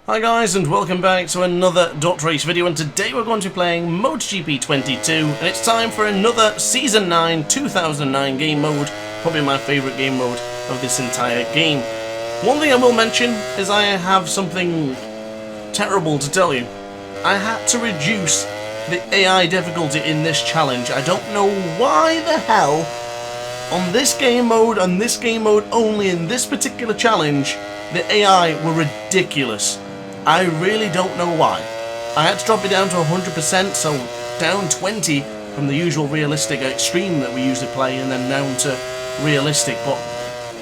Hi guys, and welcome back to another DrAce video, and today we're going to be playing MotoGP 22, and it's time for another Season 9 2009 game mode, probably my favourite game mode of this entire game. One thing I will mention is I have something terrible to tell you. I had to reduce the AI difficulty in this challenge. I don't know why the hell, on this game mode, and this game mode only, in this particular challenge, the AI were ridiculous. I really don't know why. I had to drop it down to 100%, so down 20 from the usual realistic extreme that we usually play, and then down to realistic. But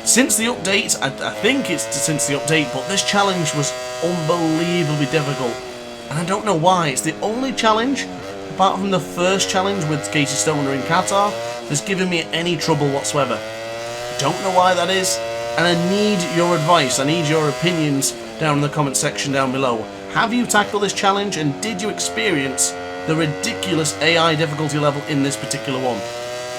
since the update, I think it's since the update, but this challenge was unbelievably difficult. And I don't know why. It's the only challenge, apart from the first challenge with Casey Stoner in Qatar, that's given me any trouble whatsoever. Don't know why that is, and I need your advice, I need your opinions down in the comment section down below. Have you tackled this challenge, and did you experience the ridiculous AI difficulty level in this particular one?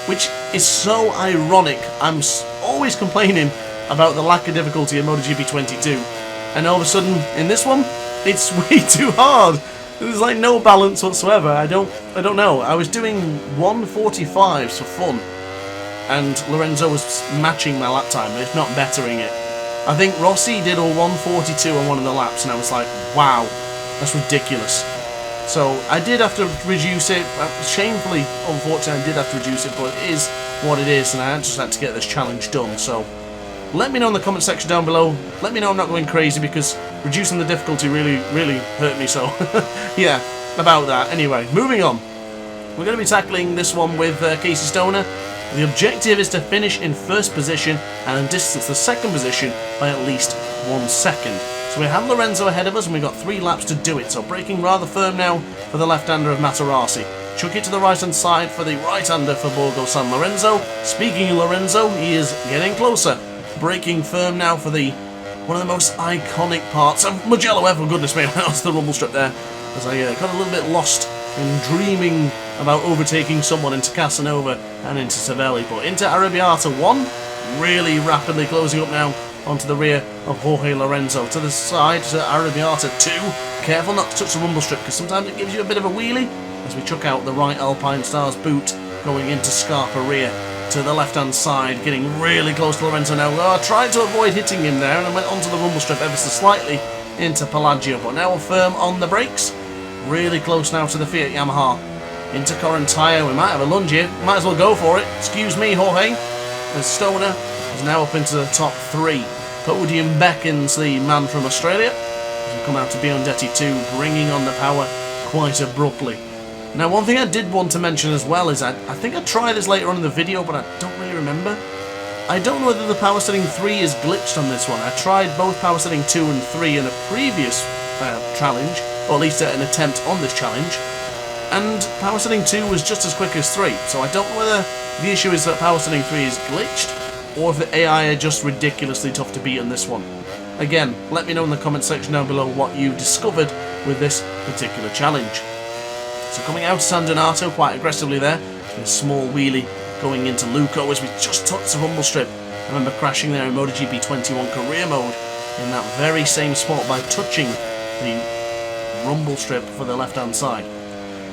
Which is so ironic. I'm always complaining about the lack of difficulty in MotoGP 22, and all of a sudden in this one it's way too hard. There's like no balance whatsoever. I don't know. I was doing 145s for fun, and Lorenzo was matching my lap time, if not bettering it. I think Rossi did a 142 on one of the laps, and I was like, wow, that's ridiculous. So I did have to reduce it. Shamefully, unfortunately, I did have to reduce it, but it is what it is, and I just had to get this challenge done. So let me know in the comment section down below. Let me know I'm not going crazy, because reducing the difficulty really hurt me. So yeah, about that. Anyway, moving on. We're going to be tackling this one with Casey Stoner. The objective is to finish in first position and distance the second position by at least 1 second. So we have Lorenzo ahead of us, and we've got 3 laps to do it. So braking rather firm now for the left-hander of Materassi. Chuck it to the right-hand side for the right-hander for Borgo San Lorenzo. Speaking of Lorenzo, he is getting closer. Braking firm now for one of the most iconic parts of Mugello ever. Goodness me, that was the rumble strip there. As I got a little bit lost in dreaming about overtaking someone into Casanova and into Savelli. But into Arrabbiata 1, really rapidly closing up now onto the rear of Jorge Lorenzo. To the side to Arrabbiata 2. Careful not to touch the rumble strip, because sometimes it gives you a bit of a wheelie, as we chuck out the right Alpine Stars boot going into Scarpa rear. To the left-hand side, getting really close to Lorenzo now. I tried to avoid hitting him there, and I went onto the rumble strip ever so slightly into Pelagio, but now we're firm on the brakes. Really close now to the Fiat Yamaha. Into Correntaya, we might have a lunge here. Might as well go for it. Excuse me, Jorge. As Stoner is now up into the top 3. Podium beckons the man from Australia as we come out to Biondetti 2, bringing on the power quite abruptly. Now, one thing I did want to mention as well is I think I tried this later on in the video, but I don't really remember. I don't know whether the power setting 3 is glitched on this one. I tried both power setting 2 and 3 in a previous challenge, or at least an attempt on this challenge, and power setting 2 was just as quick as 3. So I don't know whether the issue is that power setting 3 is glitched, or if the AI are just ridiculously tough to beat on this one. Again, let me know in the comment section down below what you discovered with this particular challenge. So coming out of San Donato quite aggressively there, a small wheelie going into Luco as we just touched the rumble strip. I remember crashing there in MotoGP 21 career mode in that very same spot by touching the rumble strip for the left-hand side.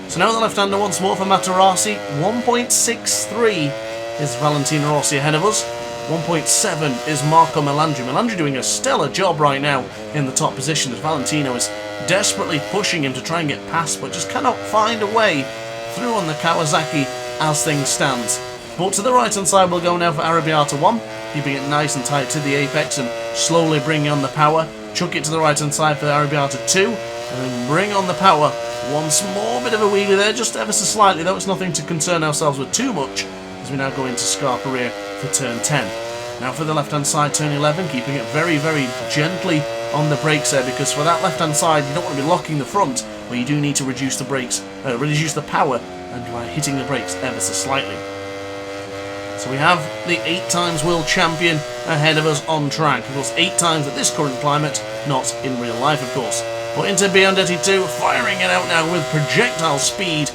So now the left-hander once more for Materassi. 1.63 is Valentino Rossi ahead of us. 1.7 is Marco Melandri. Melandri doing a stellar job right now in the top position, as Valentino is desperately pushing him to try and get past, but just cannot find a way through on the Kawasaki as things stand. But to the right-hand side we'll go now for Arrabbiata 1, keeping it nice and tight to the apex and slowly bringing on the power. Chuck it to the right-hand side for Arrabbiata 2, and then bring on the power. Once more, bit of a wheelie there, just ever so slightly, though it's nothing to concern ourselves with too much, as we now go into Scarpa rear for turn 10. Now for the left-hand side, turn 11, keeping it very gently on the brakes there, because for that left-hand side you don't want to be locking the front, but you do need to reduce the brakes, reduce the power, and by hitting the brakes ever so slightly. So we have the 8 times world champion ahead of us on track. Of course, 8 times at this current climate, not in real life, of course. But into Biondetti 2, firing it out now with projectile speed.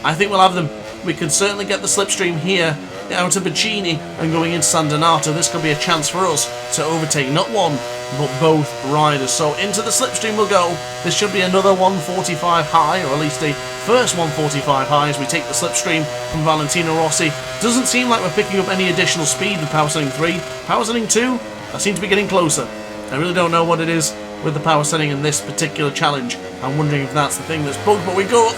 I think we'll have them. We could certainly get the slipstream here out of Bacini and going into San Donato. This could be a chance for us to overtake not 1, but both riders. So into the slipstream we'll go. This should be another 145 high, or at least a first 145 high as we take the slipstream from Valentino Rossi. Doesn't seem like we're picking up any additional speed with power setting 3. Power setting 2, I seem to be getting closer. I really don't know what it is with the power setting in this particular challenge. I'm wondering if that's the thing that's bugged, but we go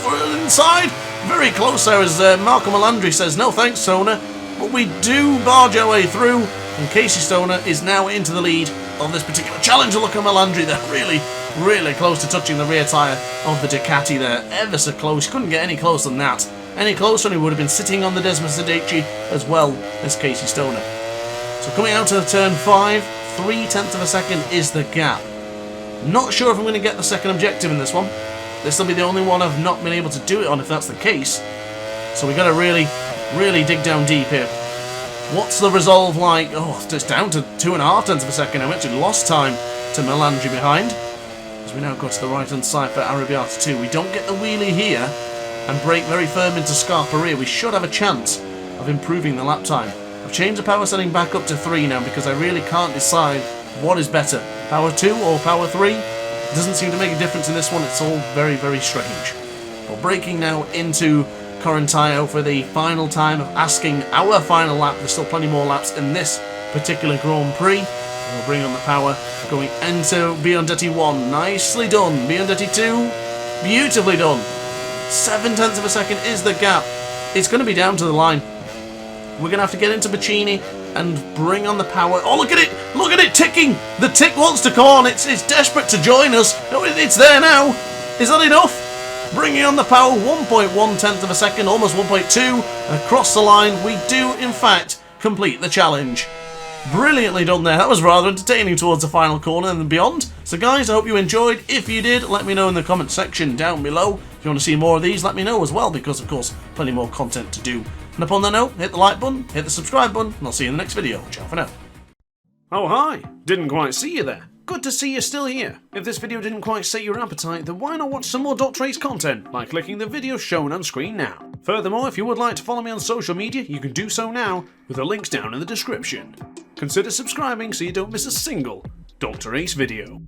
inside. Very close there as Malcolm Melandri says, no thanks, Stoner. But we do barge our way through, and Casey Stoner is now into the lead of this particular challenge. Look at Melandri there, really close to touching the rear tyre of the Ducati there. Ever so close, couldn't get any closer than that. Any closer and he would have been sitting on the Desmos Adichie as well as Casey Stoner. So coming out to turn 5, 0.3 of a second is the gap. Not sure if I'm going to get the second objective in this one. This will be the only one I've not been able to do it on if that's the case. So we've got to really dig down deep here. What's the resolve like? Oh, it's down to 2.5 of a second. I actually lost time to Melandri behind. As we now go to the right hand side for Arrabbiata 2. We don't get the wheelie here and brake very firm into Scarpa rear. We should have a chance of improving the lap time. I've changed the power setting back up to 3 now because I really can't decide what is better. Power 2 or power 3? It doesn't seem to make a difference in this one. It's all very strange. We're braking now into Correntaio for the final time of asking our final lap. There's still plenty more laps in this particular Grand Prix. We'll bring on the power going into Biondetti 1. Nicely done. Biondetti 2. Beautifully done. 0.7 of a second is the gap. It's going to be down to the line. We're going to have to get into Bacchini and bring on the power. Oh, look at it! Look at it ticking! The tick wants to come on. It's desperate to join us. Oh, it's there now. Is that enough? Bringing on the power, 1.1 of a second, almost 1.2. Across the line, we do, in fact, complete the challenge. Brilliantly done there. That was rather entertaining towards the final corner and beyond. So guys, I hope you enjoyed. If you did, let me know in the comment section down below. If you want to see more of these, let me know as well, because of course, plenty more content to do. And upon that note, hit the like button, hit the subscribe button, and I'll see you in the next video. Ciao for now. Oh hi, didn't quite see you there. Good to see you're still here. If this video didn't quite set your appetite, then why not watch some more DrAce content by clicking the video shown on screen now. Furthermore, if you would like to follow me on social media, you can do so now with the links down in the description. Consider subscribing so you don't miss a single DrAce video.